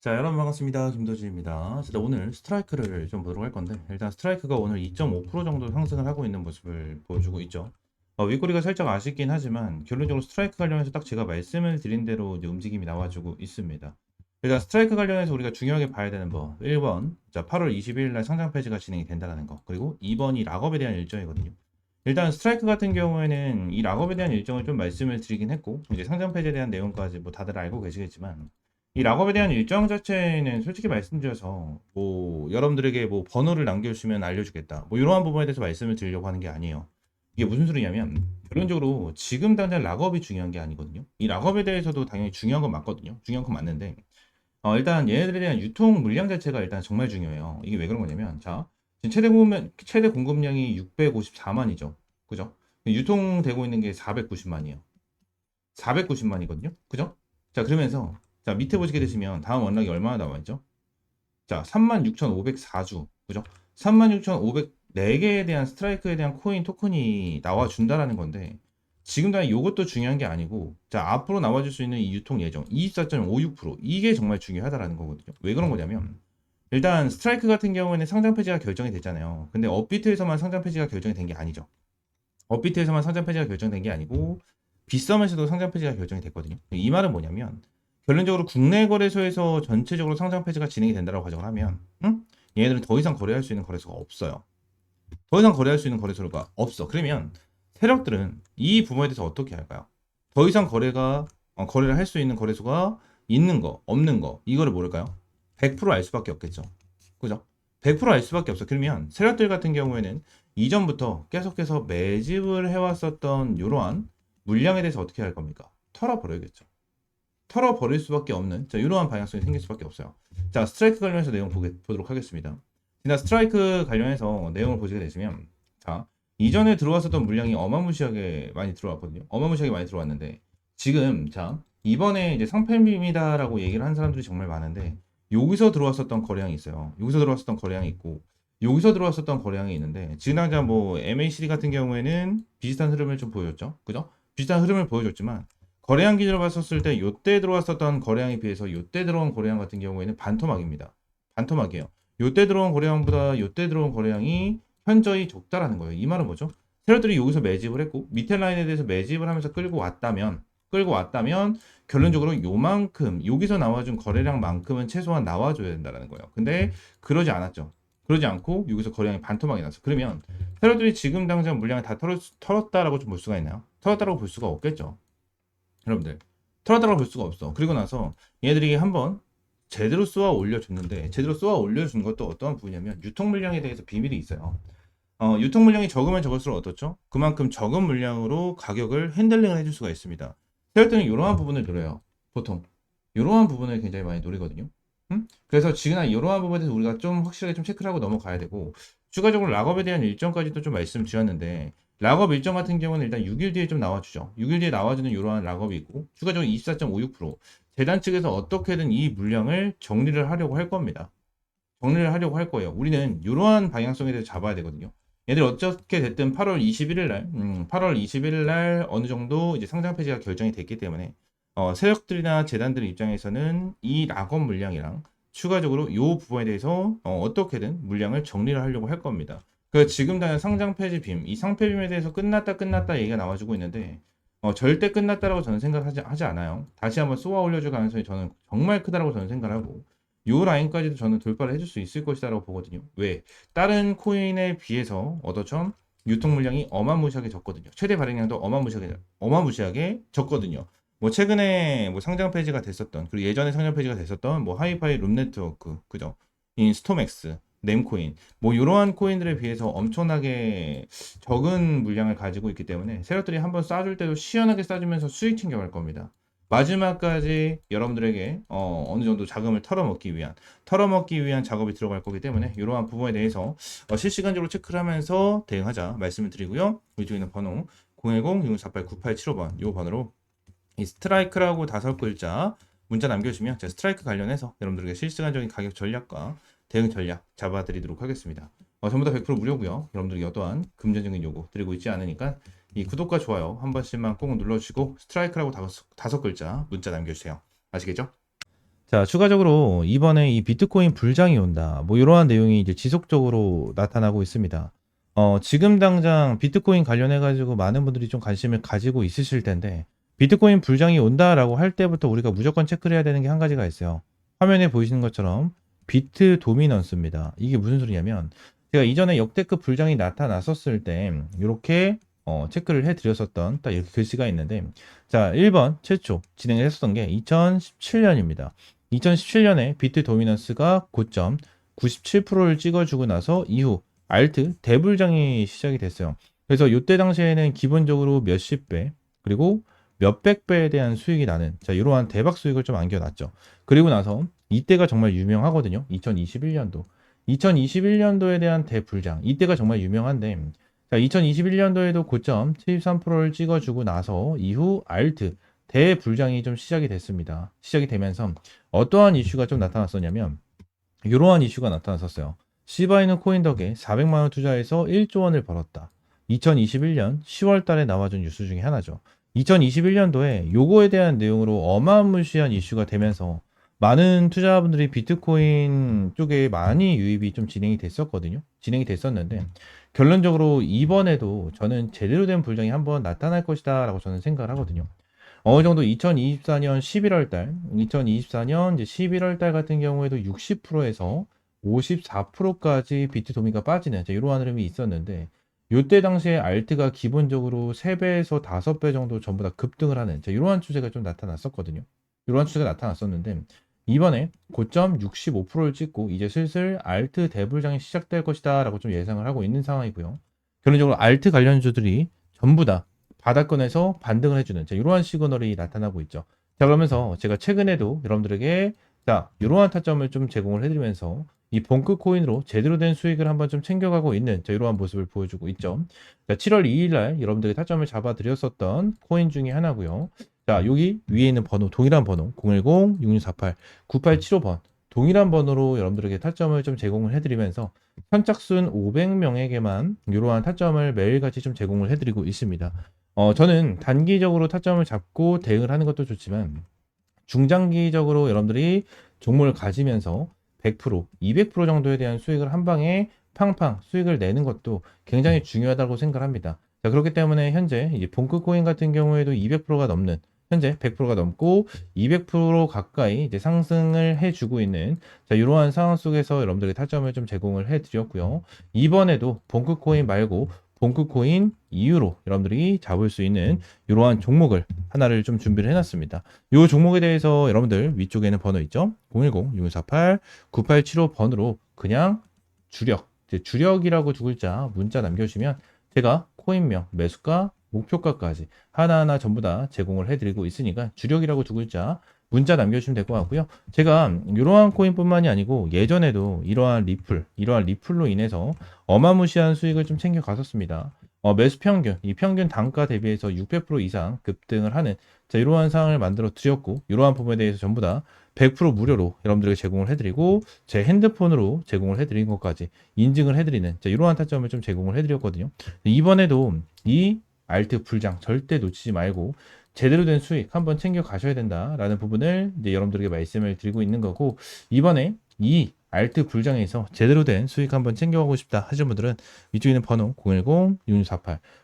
자, 여러분 반갑습니다. 김도진입니다. 자, 오늘 스트라이크를 좀 보도록 할 건데, 일단 스트라이크가 오늘 2.5% 정도 상승을 하고 있는 모습을 보여주고 있죠. 윗꼬리가 살짝 아쉽긴 하지만, 결론적으로 스트라이크 관련해서 딱 제가 말씀을 드린 대로 이제 움직임이 나와주고 있습니다. 일단 스트라이크 관련해서 우리가 중요하게 봐야 되는 거, 1번, 자, 8월 22일 날 상장 폐지가 진행이 된다는 거, 그리고 2번이 락업에 대한 일정이거든요. 일단 스트라이크 같은 경우에는 이 락업에 대한 일정을 좀 말씀을 드리긴 했고, 이제 상장 폐지에 대한 내용까지 뭐 다들 알고 계시겠지만, 이 락업에 대한 일정 자체는 솔직히 말씀드려서 뭐 여러분들에게 뭐 번호를 남겨주시면 알려주겠다 뭐 이러한 부분에 대해서 말씀을 드리려고 하는 게 아니에요. 이게 무슨 소리냐면 결론적으로 지금 당장 락업이 중요한 게 아니거든요. 이 락업에 대해서도 당연히 중요한 건 맞거든요. 중요한 건 맞는데 일단 얘네들에 대한 유통 물량 자체가 일단 정말 중요해요. 이게 왜 그런 거냐면 자 지금 최대 공급량이 654만이죠. 그죠? 유통되고 있는 게 490만이에요. 490만이거든요. 그죠? 자, 그러면서 자, 밑에 보시게 되시면 다음 원락이 얼마나 나와 있죠? 자, 36,504주. 그죠? 36,504개에 대한 스트라이크에 대한 코인 토큰이 나와 준다라는 건데 지금 다 이것도 중요한 게 아니고 자, 앞으로 나와줄 수 있는 이 유통 예정 24.56% 이게 정말 중요하다라는 거거든요. 왜 그런 거냐면 일단 스트라이크 같은 경우에는 상장 폐지가 결정이 됐잖아요. 근데 업비트에서만 상장 폐지가 결정이 된 게 아니죠. 업비트에서만 상장 폐지가 결정된 게 아니고 빗썸에서도 상장 폐지가 결정이 됐거든요. 이 말은 뭐냐면 결론적으로 국내 거래소에서 전체적으로 상장 폐지가 진행이 된다고 가정을 하면 얘네들은 더 이상 거래할 수 있는 거래소가 없어요. 더 이상 거래할 수 있는 거래소가 없어. 그러면 세력들은 이 부분에 대해서 어떻게 할까요? 더 이상 거래를 할 수 있는 거래소가 있는 거, 없는 거 이거를 모를까요? 100%알 수밖에 없겠죠. 그죠? 100%알 수밖에 없어. 그러면 세력들 같은 경우에는 이전부터 계속해서 매집을 해왔었던 이러한 물량에 대해서 어떻게 할 겁니까? 털어버려야겠죠. 털어버릴 수밖에 없는 자, 이러한 방향성이 생길 수밖에 없어요. 자, 스트라이크 관련해서 내용 보도록 하겠습니다. 일단 스트라이크 관련해서 내용을 보시게 되시면 자, 이전에 들어왔었던 물량이 어마무시하게 많이 들어왔거든요. 어마무시하게 많이 들어왔는데 지금 자, 이번에 이제 상패입니다라고 얘기를 한 사람들이 정말 많은데 여기서 들어왔었던 거래량이 있어요. 여기서 들어왔었던 거래량이 있고 여기서 들어왔었던 거래량이 있는데 지금 당장 뭐 MACD 같은 경우에는 비슷한 흐름을 좀 보여줬죠. 그죠? 비슷한 흐름을 보여줬지만 거래량 기준으로 봤었을 때 요때 들어왔었던 거래량에 비해서 요때 들어온 거래량 같은 경우에는 반토막입니다. 반토막이에요. 요때 들어온 거래량보다 요때 들어온 거래량이 현저히 적다라는 거예요. 이 말은 뭐죠? 세력들이 여기서 매집을 했고 밑에 라인에 대해서 매집을 하면서 끌고 왔다면 결론적으로 요만큼 여기서 나와준 거래량만큼은 최소한 나와줘야 된다는 거예요. 근데 그러지 않았죠. 그러지 않고 여기서 거래량이 반토막이 났어. 그러면 세력들이 지금 당장 물량을 다 털었다라고 좀 볼 수가 있나요? 털었다라고 볼 수가 없겠죠. 여러분들 털었다고 볼 수가 없어. 그리고 나서 얘들이 한번 제대로 쏘아 올려줬는데 제대로 쏘아 올려준 것도 어떠한 부분이냐면 유통 물량에 대해서 비밀이 있어요. 유통 물량이 적으면 적을수록 어떻죠? 그만큼 적은 물량으로 가격을 핸들링을 해줄 수가 있습니다. 세력들은 이러한 부분을 노려요. 보통 이러한 부분을 굉장히 많이 노리거든요. 그래서 지금 이러한 부분에 대해서 우리가 좀 확실하게 좀 체크를 하고 넘어가야 되고 추가적으로 락업에 대한 일정까지도 좀 말씀드렸는데 락업 일정 같은 경우는 일단 6일 뒤에 좀 나와주죠. 6일 뒤에 나와주는 이러한 락업이 있고 추가적으로 24.56% 재단 측에서 어떻게든 이 물량을 정리를 하려고 할 겁니다. 정리를 하려고 할 거예요. 우리는 이러한 방향성에 대해서 잡아야 되거든요. 얘들 어떻게 됐든 8월 21일 날, 8월 21일 날 어느 정도 이제 상장 폐지가 결정이 됐기 때문에 세력들이나 재단들 입장에서는 이 락업 물량이랑 추가적으로 이 부분에 대해서 어떻게든 물량을 정리를 하려고 할 겁니다. 그 지금 당장 상장 폐지 빔, 이 상폐빔에 대해서 끝났다 얘기가 나와주고 있는데 절대 끝났다라고 저는 생각하지 않아요. 다시 한번 쏘아 올려줄 가능성이 저는 정말 크다라고 저는 생각하고 요 라인까지도 저는 돌파를 해줄 수 있을 것이다라고 보거든요. 왜? 다른 코인에 비해서 어더점 유통 물량이 어마무시하게 적거든요. 최대 발행량도 어마무시하게 적거든요. 뭐 최근에 뭐 상장 폐지가 됐었던 그리고 예전에 상장 폐지가 됐었던 뭐 하이파이 룸 네트워크 그죠? 인스토맥스 넴코인 뭐 이러한 코인들에 비해서 엄청나게 적은 물량을 가지고 있기 때문에 세력들이 한번 쏴줄 때도 시원하게 쏴주면서 수익 챙겨갈 겁니다. 마지막까지 여러분들에게 어느 정도 자금을 털어먹기 위한 작업이 들어갈 거기 때문에 이러한 부분에 대해서 실시간적으로 체크를 하면서 대응하자 말씀을 드리고요. 위쪽에 있는 번호 010-648-9875번 이 번호로 이 스트라이크라고 5글자 문자 남겨주시면 제가 스트라이크 관련해서 여러분들에게 실시간적인 가격 전략과 대응 전략 잡아드리도록 하겠습니다. 전부 다 100% 무료고요. 여러분들이 어떠한 금전적인 요구 드리고 있지 않으니까 이 구독과 좋아요 한 번씩만 꼭 눌러주시고 스트라이크라고 5글자 문자 남겨주세요. 아시겠죠? 자, 추가적으로 이번에 이 비트코인 불장이 온다. 뭐 이러한 내용이 이제 지속적으로 나타나고 있습니다. 지금 당장 비트코인 관련해 가지고 많은 분들이 좀 관심을 가지고 있으실 텐데 비트코인 불장이 온다라고 할 때부터 우리가 무조건 체크를 해야 되는 게 한 가지가 있어요. 화면에 보이시는 것처럼 비트 도미넌스입니다. 이게 무슨 소리냐면 제가 이전에 역대급 불장이 나타났었을 때 이렇게 체크를 해 드렸었던 딱 이렇게 글씨가 있는데 자, 1번 최초 진행을 했었던 게 2017년입니다. 2017년에 비트 도미넌스가 고점 97%를 찍어주고 나서 이후 알트 대불장이 시작이 됐어요. 그래서 이때 당시에는 기본적으로 몇십 배 그리고 몇백 배에 대한 수익이 나는 자 이러한 대박 수익을 좀 안겨놨죠. 그리고 나서 이때가 정말 유명하거든요. 2021년도 2021년도에 대한 대불장 이때가 정말 유명한데 자 2021년도에도 고점 73%를 찍어주고 나서 이후 알트 대불장이 좀 시작이 됐습니다. 시작이 되면서 어떠한 이슈가 좀 나타났었냐면 이러한 이슈가 나타났었어요. 시바이누 코인 덕에 400만 원 투자해서 1조 원을 벌었다. 2021년 10월 달에 나와준 뉴스 중에 하나죠. 2021년도에 요거에 대한 내용으로 어마무시한 이슈가 되면서 많은 투자자분들이 비트코인 쪽에 많이 유입이 좀 진행이 됐었거든요. 진행이 됐었는데 결론적으로 이번에도 저는 제대로 된 불장이 한번 나타날 것이다 라고 저는 생각을 하거든요. 어느 정도 2024년 11월 달, 2024년 이제 11월 달 같은 경우에도 60%에서 54%까지 비트 도미가 빠지는 이러한 흐름이 있었는데 요때 당시에 알트가 기본적으로 3배에서 5배 정도 전부 다 급등을 하는 이러한 추세가 좀 나타났었거든요. 이러한 추세가 나타났었는데 이번에 고점 65%를 찍고 이제 슬슬 알트 대불장이 시작될 것이다 라고 좀 예상을 하고 있는 상황이고요. 결론적으로 알트 관련주들이 전부 다 바닥권에서 반등을 해주는 이러한 시그널이 나타나고 있죠. 자, 그러면서 제가 최근에도 여러분들에게 자 이러한 타점을 좀 제공을 해드리면서 이 본크 코인으로 제대로 된 수익을 한번 좀 챙겨가고 있는 이러한 모습을 보여주고 있죠. 자, 7월 2일 날 여러분들이 타점을 잡아드렸었던 코인 중에 하나고요. 자, 여기 위에 있는 번호, 동일한 번호 010-6648-9875번 동일한 번호로 여러분들에게 타점을 좀 제공을 해드리면서 선착순 500명에게만 이러한 타점을 매일같이 좀 제공을 해드리고 있습니다. 저는 단기적으로 타점을 잡고 대응을 하는 것도 좋지만 중장기적으로 여러분들이 종목을 가지면서 100%, 200% 정도에 대한 수익을 한 방에 팡팡 수익을 내는 것도 굉장히 중요하다고 생각합니다. 자, 그렇기 때문에 현재 이제 본크 코인 같은 경우에도 200%가 넘는 현재 100%가 넘고 200% 가까이 이제 상승을 해주고 있는 자, 이러한 상황 속에서 여러분들의 타점을 좀 제공을 해드렸고요. 이번에도 본크 코인 말고 본크 코인 이후로 여러분들이 잡을 수 있는 이러한 종목을 하나를 좀 준비를 해놨습니다. 이 종목에 대해서 여러분들 위쪽에 있는 번호 있죠? 010-6648-9875번으로 그냥 주력, 주력이라고 두 글자 문자 남겨주시면 제가 코인명, 매수가, 목표가까지 하나하나 전부 다 제공을 해드리고 있으니까 주력이라고 두 글자 문자 남겨주시면 될 것 같고요. 제가 이러한 코인뿐만이 아니고 예전에도 이러한 리플로 인해서 어마무시한 수익을 좀 챙겨 갔었습니다. 매수 평균, 이 평균 단가 대비해서 600% 이상 급등을 하는 이러한 상황을 만들어 드렸고 이러한 부분에 대해서 전부 다 100% 무료로 여러분들에게 제공을 해드리고 제 핸드폰으로 제공을 해드린 것까지 인증을 해드리는 이러한 타점을 좀 제공을 해드렸거든요. 이번에도 이 알트 불장 절대 놓치지 말고 제대로 된 수익 한번 챙겨 가셔야 된다라는 부분을 이제 여러분들에게 말씀을 드리고 있는 거고 이번에 이 알트 불장에서 제대로 된 수익 한번 챙겨가고 싶다 하시는 분들은 위쪽에 있는 번호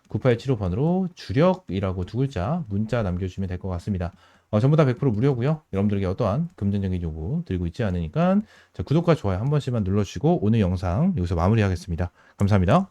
010-6648-9875번으로 주력이라고 두 글자 문자 남겨주시면 될 것 같습니다. 전부 다 100% 무료고요. 여러분들에게 어떠한 금전적인 요구 드리고 있지 않으니까 구독과 좋아요 한 번씩만 눌러주시고 오늘 영상 여기서 마무리하겠습니다. 감사합니다.